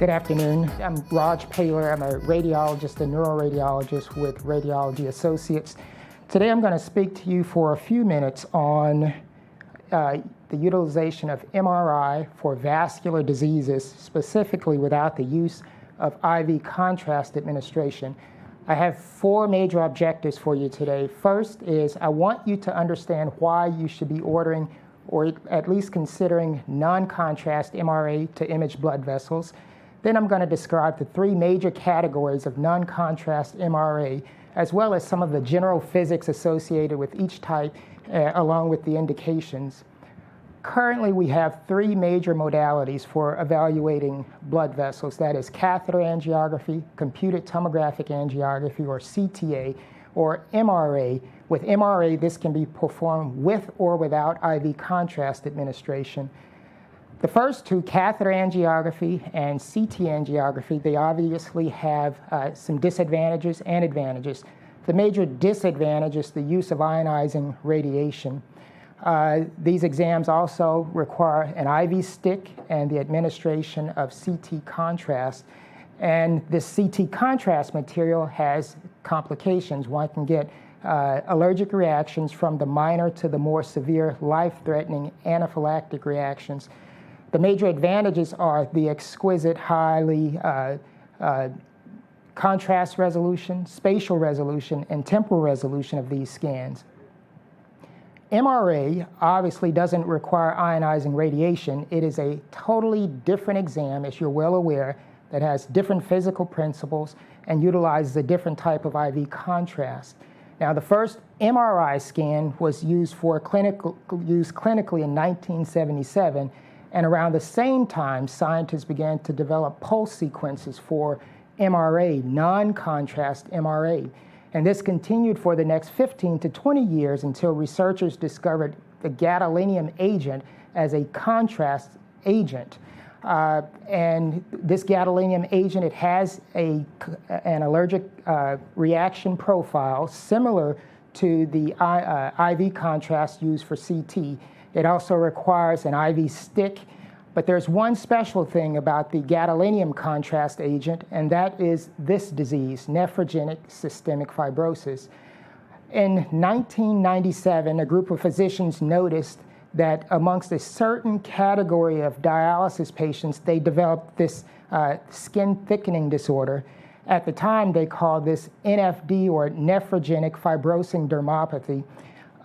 Good afternoon. I'm Paylor. I'm a radiologist, a neuroradiologist with Radiology Associates. Today I'm going to speak to you for a few minutes on the utilization of MRI for vascular diseases, specifically without the use of IV contrast administration. I have four major objectives for you today. First is I want you to understand why you should be ordering or at least considering non-contrast MRA to image blood vessels. Then I'm going to describe the three major categories of non-contrast MRA, as well as some of the general physics associated with each type, along with the indications. Currently, we have three major modalities for evaluating blood vessels. That is catheter angiography, computed tomographic angiography, or CTA, or MRA. With MRA, this can be performed with or without IV contrast administration. The first two, catheter angiography and CT angiography, they obviously have some disadvantages and advantages. The major disadvantage is the use of ionizing radiation. These exams also require an IV stick and the administration of CT contrast. And this CT contrast material has complications. One can get allergic reactions from the minor to the more severe life-threatening anaphylactic reactions. The major advantages are the exquisite, highly contrast resolution, spatial resolution, and temporal resolution of these scans. MRA obviously doesn't require ionizing radiation. It is a totally different exam, as you're well aware, that has different physical principles and utilizes a different type of IV contrast. Now, the first MRI scan was used for clinically in 1977. And around the same time, scientists began to develop pulse sequences for MRA, non-contrast MRA. And this continued for the next 15 to 20 years until researchers discovered the gadolinium agent as a contrast agent. And this gadolinium agent, it has an allergic reaction profile similar to the IV contrast used for CT. It also requires an IV stick, but there's one special thing about the gadolinium contrast agent, and that is this disease, nephrogenic systemic fibrosis. In 1997, a group of physicians noticed that amongst a certain category of dialysis patients, they developed this skin thickening disorder. At the time, they called this NFD, or nephrogenic fibrosing dermopathy.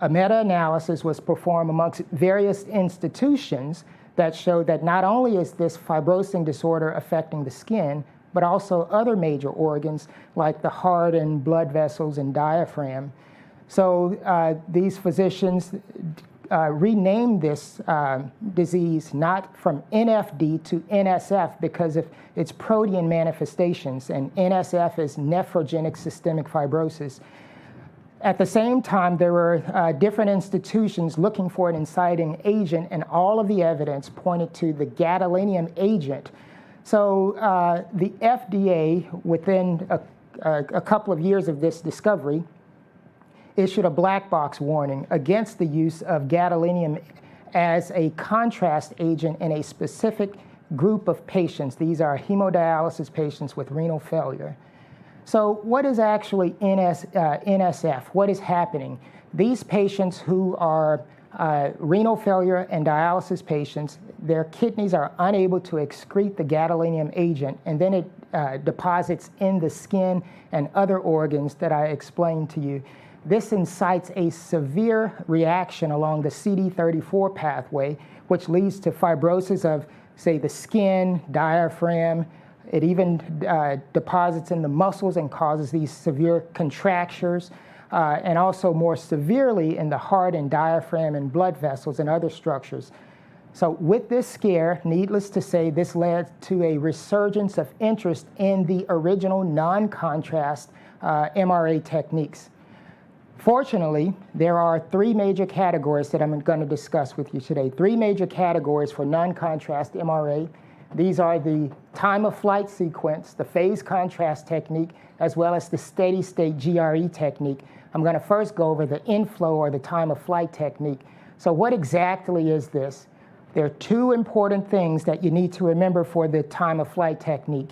A meta-analysis was performed amongst various institutions that showed that not only is this fibrosing disorder affecting the skin, but also other major organs like the heart and blood vessels and diaphragm. So these physicians renamed this disease not from NFD to NSF because of its protein manifestations, and NSF is nephrogenic systemic fibrosis. At the same time, there were different institutions looking for an inciting agent, and all of the evidence pointed to the gadolinium agent. So the FDA, within a couple of years of this discovery, issued a black box warning against the use of gadolinium as a contrast agent in a specific group of patients. These are hemodialysis patients with renal failure. So what is actually NSF? What is happening? These patients who are renal failure and dialysis patients, their kidneys are unable to excrete the gadolinium agent, and then it deposits in the skin and other organs that I explained to you. This incites a severe reaction along the CD34 pathway, which leads to fibrosis of, say, the skin, diaphragm. It even deposits in the muscles and causes these severe contractures, and also more severely in the heart and diaphragm and blood vessels and other structures. So with this scare, needless to say, this led to a resurgence of interest in the original non-contrast MRA techniques. Fortunately, there are three major categories that I'm going to discuss with you today. Three major categories for non-contrast MRA. These are the time of flight sequence, the phase contrast technique, as well as the steady state GRE technique. I'm going to first go over the inflow or the time of flight technique. So what exactly is this? There are two important things that you need to remember for the time of flight technique.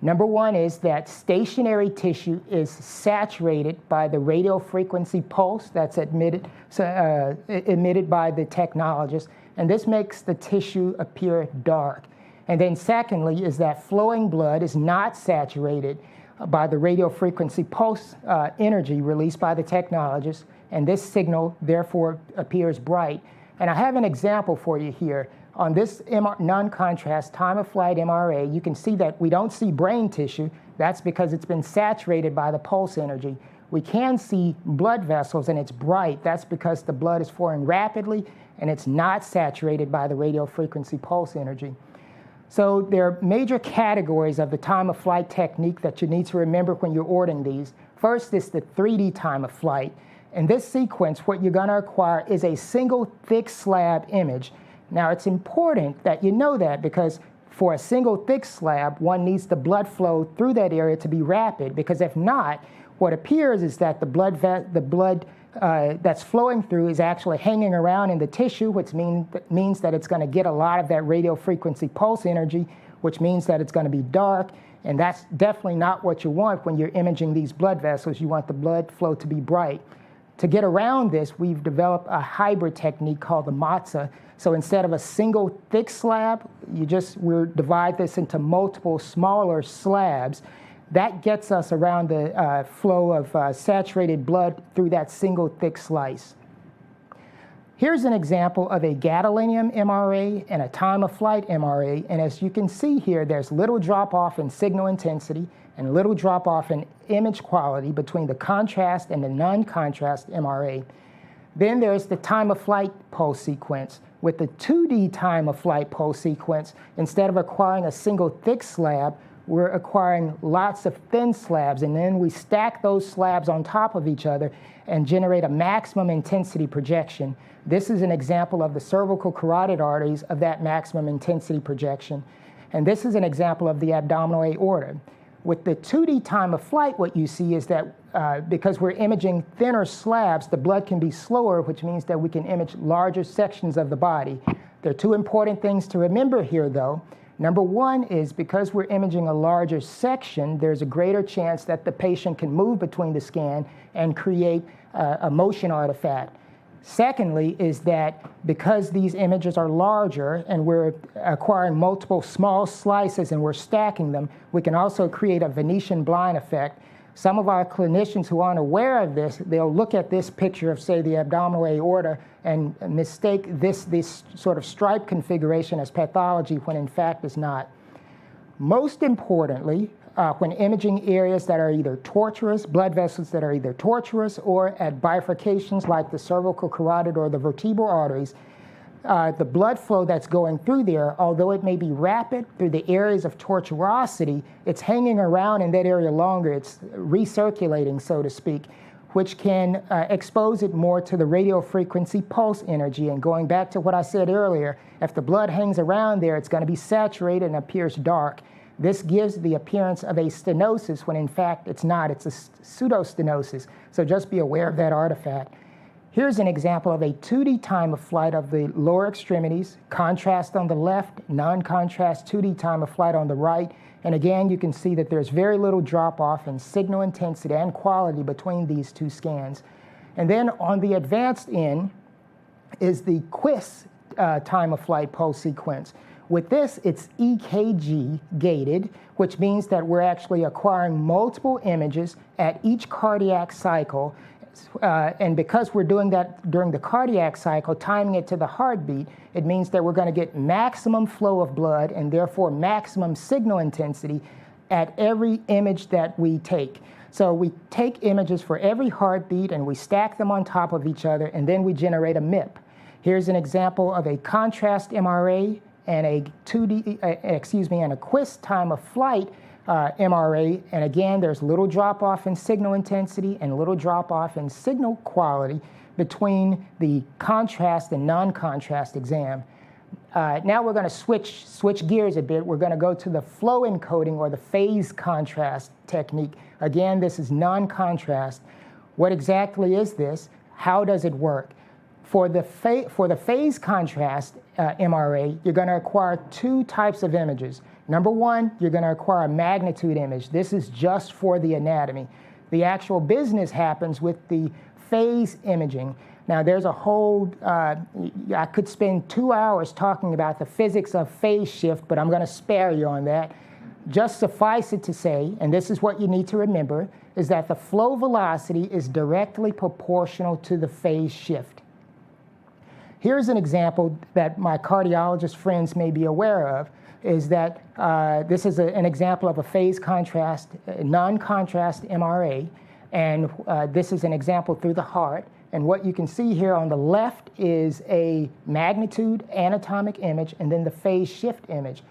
Number one is that stationary tissue is saturated by the radio frequency pulse that's emitted by the technologist, and this makes the tissue appear dark. And then secondly is that flowing blood is not saturated by the radio frequency pulse energy released by the technologist, and this signal therefore appears bright. And I have an example for you here. On this non-contrast time-of-flight MRA, you can see that we don't see brain tissue. That's because it's been saturated by the pulse energy. We can see blood vessels, and it's bright. That's because the blood is flowing rapidly, and it's not saturated by the radio frequency pulse energy. So there are major categories of the time-of-flight technique that you need to remember when you're ordering these. First is the 3D time-of-flight. In this sequence, what you're going to acquire is a single thick slab image. Now, it's important that you know that because for a single thick slab, one needs the blood flow through that area to be rapid, because if not, what appears is that the blood that's flowing through is actually hanging around in the tissue, which means that it's going to get a lot of that radio frequency pulse energy, which means that it's going to be dark, and that's definitely not what you want when you're imaging these blood vessels. You want the blood flow to be bright. To get around this, we've developed a hybrid technique called the matza. So instead of a single thick slab, we'll divide this into multiple smaller slabs. That gets us around the flow of saturated blood through that single thick slice. Here's an example of a gadolinium MRA and a time-of-flight MRA. And as you can see here, there's little drop-off in signal intensity and little drop-off in image quality between the contrast and the non-contrast MRA. Then there's the time-of-flight pulse sequence. With the 2D time-of-flight pulse sequence, instead of acquiring a single thick slab, we're acquiring lots of thin slabs, and then we stack those slabs on top of each other and generate a maximum intensity projection. This is an example of the cervical carotid arteries of that maximum intensity projection. And this is an example of the abdominal aorta. With the 2D time of flight, what you see is that because we're imaging thinner slabs, the blood can be slower, which means that we can image larger sections of the body. There are two important things to remember here, though. Number one is because we're imaging a larger section, there's a greater chance that the patient can move between the scan and create a motion artifact. Secondly is that because these images are larger and we're acquiring multiple small slices and we're stacking them, we can also create a Venetian blind effect. Some of our clinicians who aren't aware of this, they'll look at this picture of, say, the abdominal aorta and mistake this sort of stripe configuration as pathology when in fact it's not. Most importantly, when imaging areas that are either tortuous, blood vessels that are either tortuous or at bifurcations like the cervical carotid or the vertebral arteries, the blood flow that's going through there, although it may be rapid through the areas of tortuosity, it's hanging around in that area longer. It's recirculating, so to speak, which can expose it more to the radio frequency pulse energy. And going back to what I said earlier, if the blood hangs around there, it's going to be saturated and appears dark. This gives the appearance of a stenosis when in fact it's not. It's a pseudostenosis. So just be aware of that artifact. Here's an example of a 2D time of flight of the lower extremities, contrast on the left, non-contrast 2D time of flight on the right. And again, you can see that there's very little drop-off in signal intensity and quality between these two scans. And then on the advanced end is the QUIS time of flight pulse sequence. With this, it's EKG gated, which means that we're actually acquiring multiple images at each cardiac cycle. And because we're doing that during the cardiac cycle, timing it to the heartbeat, it means that we're going to get maximum flow of blood and therefore maximum signal intensity at every image that we take. So we take images for every heartbeat and we stack them on top of each other, and then we generate a MIP. Here's an example of a contrast MRA and a and a QUIS time of flight MRA, and again, there's little drop-off in signal intensity and little drop-off in signal quality between the contrast and non-contrast exam. Now we're going to switch gears a bit. We're going to go to the flow encoding or the phase contrast technique. Again, this is non-contrast. What exactly is this? How does it work? For the phase contrast MRA, you're going to acquire two types of images. Number one, you're going to acquire a magnitude image. This is just for the anatomy. The actual business happens with the phase imaging. Now, there's a whole, I could spend 2 hours talking about the physics of phase shift, but I'm going to spare you on that. Just suffice it to say, and this is what you need to remember, is that the flow velocity is directly proportional to the phase shift. Here's an example that my cardiologist friends may be aware of, is that this is an example of a phase contrast, non-contrast MRA, and this is an example through the heart. And what you can see here on the left is a magnitude anatomic image and then the phase shift image.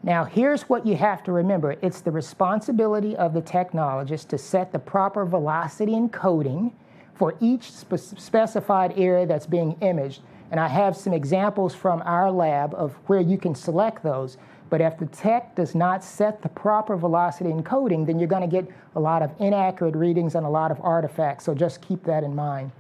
Now, here's what you have to remember. It's the responsibility of the technologist to set the proper velocity encoding for each specified area that's being imaged. And I have some examples from our lab of where you can select those. But if the tech does not set the proper velocity encoding, then you're going to get a lot of inaccurate readings and a lot of artifacts. So just keep that in mind.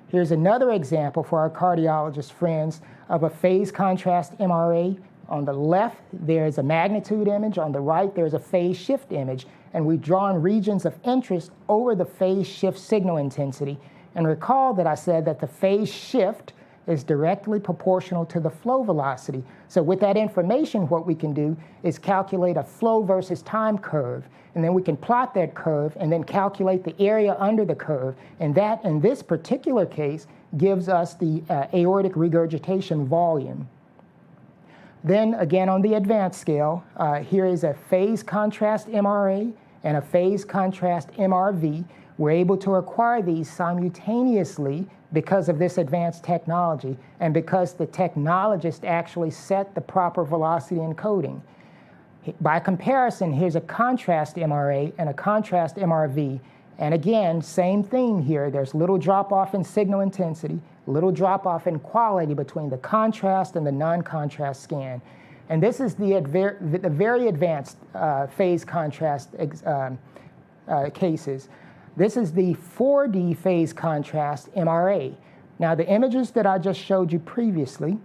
Here's another example for our cardiologist friends of a phase contrast MRA. On the left, there's a magnitude image. On the right, there's a phase shift image. And we've drawn regions of interest over the phase shift signal intensity. And recall that I said that the phase shift is directly proportional to the flow velocity. So with that information, what we can do is calculate a flow versus time curve. And then we can plot that curve and then calculate the area under the curve. And that, in this particular case, gives us the aortic regurgitation volume. Then again, on the advanced scale, here is a phase contrast MRA and a phase contrast MRV. We're able to acquire these simultaneously because of this advanced technology and because the technologist actually set the proper velocity encoding. By comparison, here's a contrast MRA and a contrast MRV. And again, same thing here. There's little drop-off in signal intensity, little drop-off in quality between the contrast and the non-contrast scan. And this is the very advanced phase contrast cases. This is the 4D phase contrast MRA. Now, the images that I just showed you previously,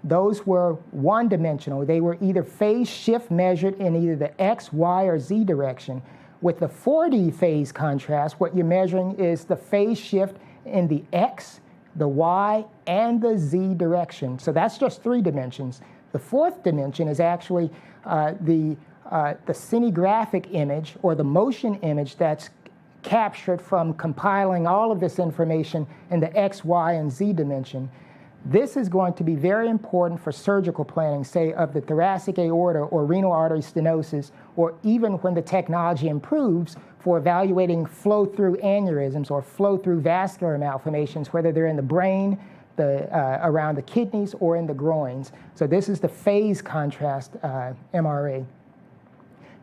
those were one-dimensional. They were either phase shift measured in either the X, Y, or Z direction. With the 4D phase contrast, what you're measuring is the phase shift in the X, the Y, and the Z direction. So that's just 3 dimensions. The 4th dimension is actually the cinegraphic image or the motion image that's captured from compiling all of this information in the X, Y, and Z dimension. This is going to be very important for surgical planning, say, of the thoracic aorta or renal artery stenosis, or even when the technology improves for evaluating flow-through aneurysms or flow-through vascular malformations, whether they're in the brain, around the kidneys, or in the groins. So this is the phase contrast MRA.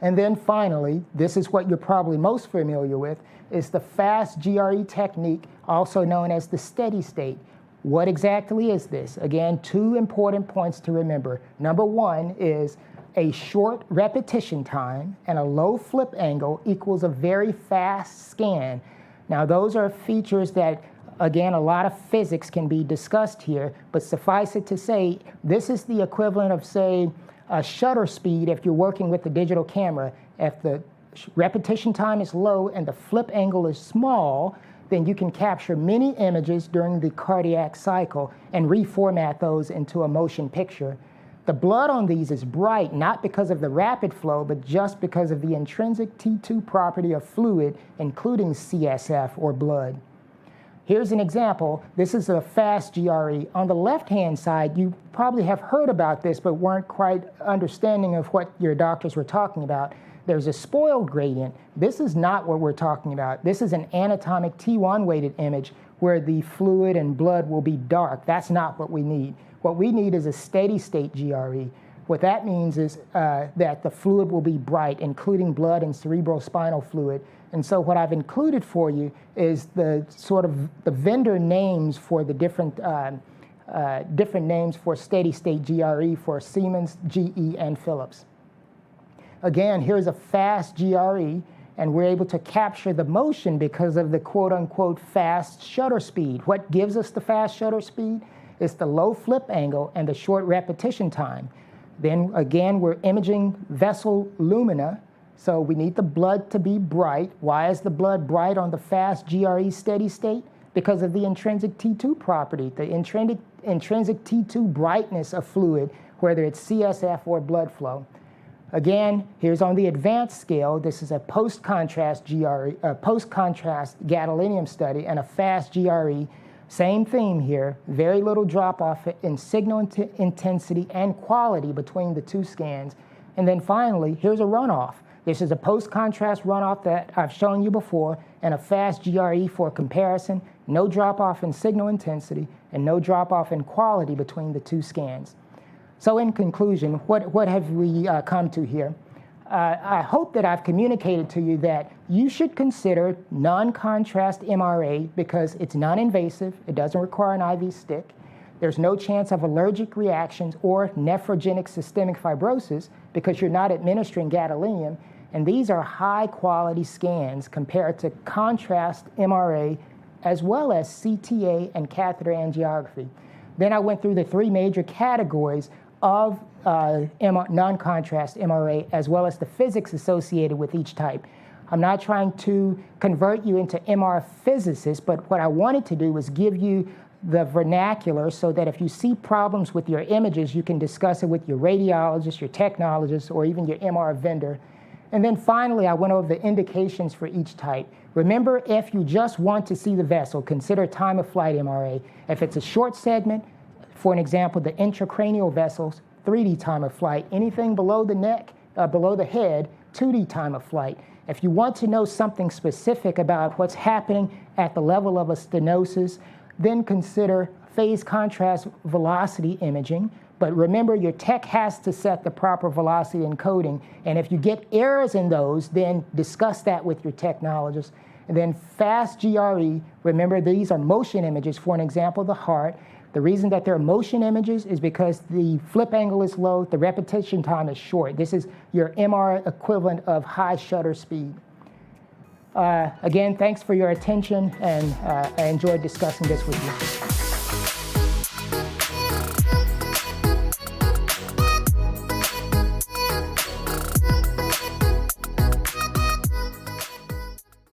And then finally, this is what you're probably most familiar with, is the fast GRE technique, also known as the steady state. What exactly is this? Again, 2 important points to remember. Number 1 is a short repetition time and a low flip angle equals a very fast scan. Now, those are features that, again, a lot of physics can be discussed here, but suffice it to say, this is the equivalent of, say, a shutter speed if you're working with the digital camera. If the repetition time is low and the flip angle is small, then you can capture many images during the cardiac cycle and reformat those into a motion picture. The blood on these is bright, not because of the rapid flow, but just because of the intrinsic T2 property of fluid, including CSF or blood. Here's an example. This is a fast GRE. On the left-hand side, you probably have heard about this, but weren't quite understanding of what your doctors were talking about. There's a spoiled gradient. This is not what we're talking about. This is an anatomic T1 weighted image where the fluid and blood will be dark. That's not what we need. What we need is a steady state GRE. What that means is that the fluid will be bright, including blood and cerebrospinal fluid. And so what I've included for you is the sort of the vendor names for the different names for steady state GRE for Siemens, GE, and Philips. Again, here's a fast GRE, and we're able to capture the motion because of the quote-unquote fast shutter speed. What gives us the fast shutter speed? It's the low flip angle and the short repetition time. Then again, we're imaging vessel lumina, so we need the blood to be bright. Why is the blood bright on the fast GRE steady state? Because of the intrinsic T2 property, the intrinsic T2 brightness of fluid, whether it's CSF or blood flow. Again, here's on the advanced scale. This is a post-contrast post-contrast gadolinium study and a fast GRE. Same theme here, very little drop-off in signal intensity and quality between the two scans. And then finally, here's a runoff. This is a post-contrast runoff that I've shown you before, and a fast GRE for comparison. No drop-off in signal intensity and no drop-off in quality between the two scans. So in conclusion, what have we come to here? I hope that I've communicated to you that you should consider non-contrast MRA because it's non-invasive, it doesn't require an IV stick, there's no chance of allergic reactions or nephrogenic systemic fibrosis because you're not administering gadolinium, and these are high-quality scans compared to contrast MRA as well as CTA and catheter angiography. Then I went through the three major categories of non-contrast MRA as well as the physics associated with each type. I'm not trying to convert you into MR physicists, but what I wanted to do was give you the vernacular so that if you see problems with your images, you can discuss it with your radiologist, your technologist, or even your MR vendor. And then finally, I went over the indications for each type. Remember, if you just want to see the vessel, consider time of flight MRA. If it's a short segment, for an example, the intracranial vessels, 3D time of flight. Anything below the neck, below the head, 2D time of flight. If you want to know something specific about what's happening at the level of a stenosis, then consider phase contrast velocity imaging. But remember, your tech has to set the proper velocity encoding. And if you get errors in those, then discuss that with your technologist. And then fast GRE, remember these are motion images. For an example, the heart. The reason that they're motion images is because the flip angle is low, the repetition time is short. This is your MR equivalent of high shutter speed. Again, thanks for your attention, and I enjoyed discussing this with you.